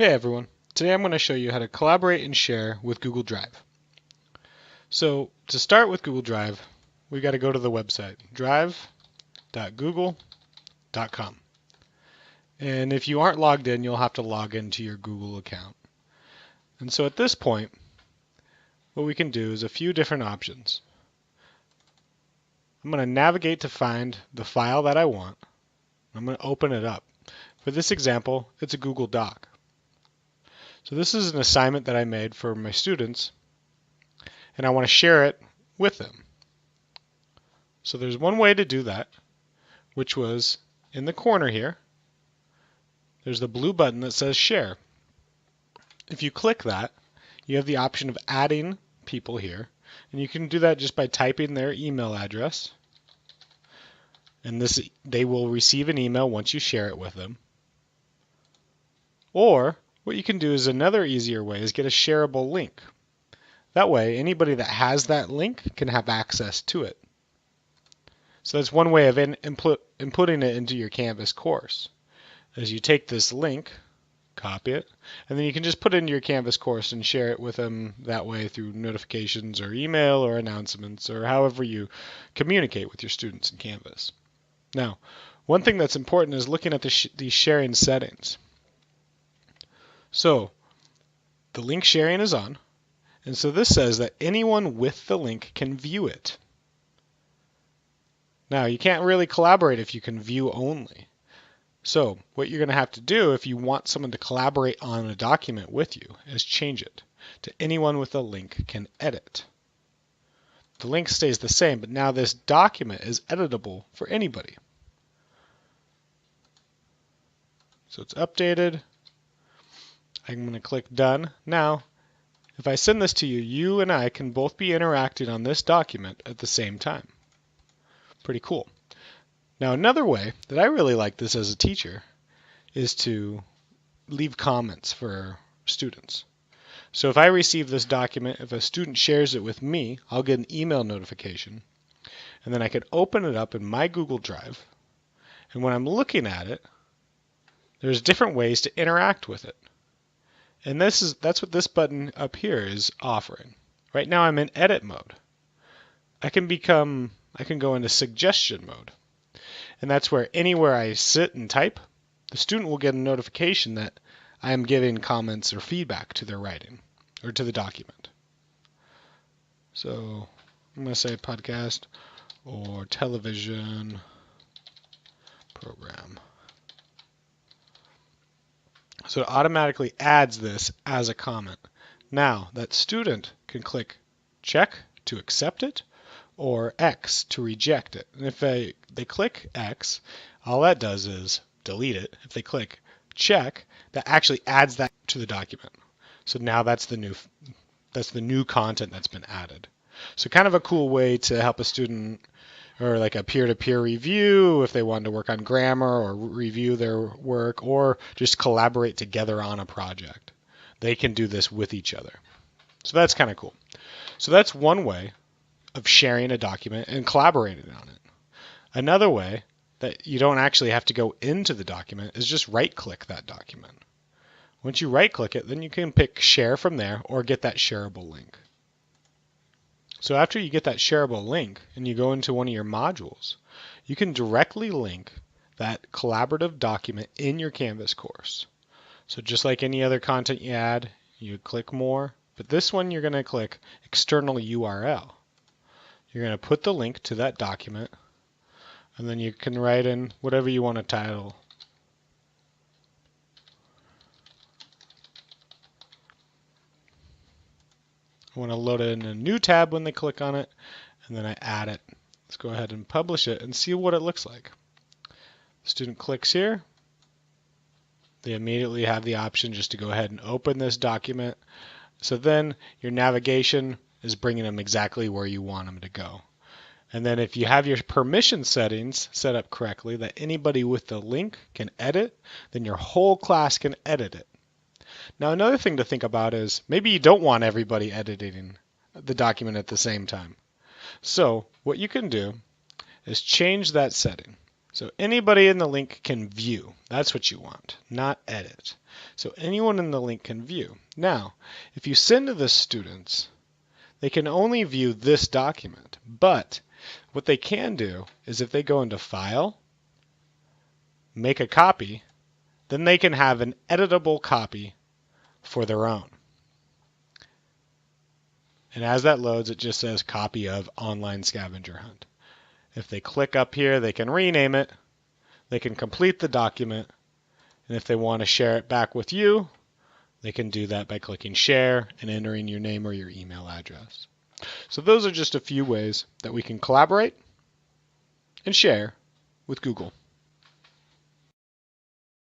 Hey everyone, today I'm going to show you how to collaborate and share with Google Drive. So to start with Google Drive, we got to go to the website, drive.google.com. And if you aren't logged in, you'll have to log into your Google account. And so at this point, what we can do is a few different options. I'm going to navigate to find the file that I want. I'm going to open it up. For this example, it's a Google Doc. So this is an assignment that I made for my students, and I want to share it with them. So there's one way to do that, which was in the corner here. There's the blue button that says share. If you click that, you have the option of adding people here, and you can do that just by typing their email address, and they will receive an email once you share it with them. Or what you can do is another easier way is get a shareable link. That way, anybody that has that link can have access to it. So that's one way of inputting it into your Canvas course. As you take this link, copy it, and then you can just put it into your Canvas course and share it with them that way through notifications or email or announcements or however you communicate with your students in Canvas. Now, one thing that's important is looking at these sharing settings. So the link sharing is on, and so this says that anyone with the link can view it. Now, you can't really collaborate if you can view only. So what you're going to have to do if you want someone to collaborate on a document with you is change it to anyone with a link can edit. The link stays the same, but now this document is editable for anybody. So it's updated. I'm going to click done. Now, if I send this to you, you and I can both be interacting on this document at the same time. Pretty cool. Now, another way that I really like this as a teacher is to leave comments for students. So if I receive this document, if a student shares it with me, I'll get an email notification, and then I could open it up in my Google Drive, and when I'm looking at it, there's different ways to interact with it. And that's what this button up here is offering. Right now I'm in edit mode. I can go into suggestion mode. And that's where anywhere I sit and type, the student will get a notification that I am giving comments or feedback to their writing or to the document. So I'm going to say podcast or television program. So it automatically adds this as a comment. Now that student can click check to accept it or X to reject it. And if they click X, all that does is delete it. If they click check, that actually adds that to the document. So now that's the new content that's been added. So kind of a cool way to help a student, or like a peer-to-peer review if they wanted to work on grammar or review their work or just collaborate together on a project. They can do this with each other. So that's kind of cool. So that's one way of sharing a document and collaborating on it. Another way that you don't actually have to go into the document is just right-click that document. Once you right-click it, then you can pick share from there or get that shareable link. So after you get that shareable link and you go into one of your modules, you can directly link that collaborative document in your Canvas course. So just like any other content you add, you click more, but this one you're going to click external URL. You're going to put the link to that document, and then you can write in whatever you want to title. I want to load it in a new tab when they click on it, and then I add it. Let's go ahead and publish it and see what it looks like. The student clicks here. They immediately have the option just to go ahead and open this document. So then your navigation is bringing them exactly where you want them to go. And then if you have your permission settings set up correctly, that anybody with the link can edit, then your whole class can edit it. Now another thing to think about is maybe you don't want everybody editing the document at the same time. So what you can do is change that setting. So anybody in the link can view. That's what you want, not edit. So anyone in the link can view. Now, if you send to the students, they can only view this document. But what they can do is if they go into File, make a copy, then they can have an editable copy for their own. And as that loads, it just says copy of online scavenger hunt. If they click up here, they can rename it. They can complete the document. And if they want to share it back with you, they can do that by clicking share and entering your name or your email address. So those are just a few ways that we can collaborate and share with Google.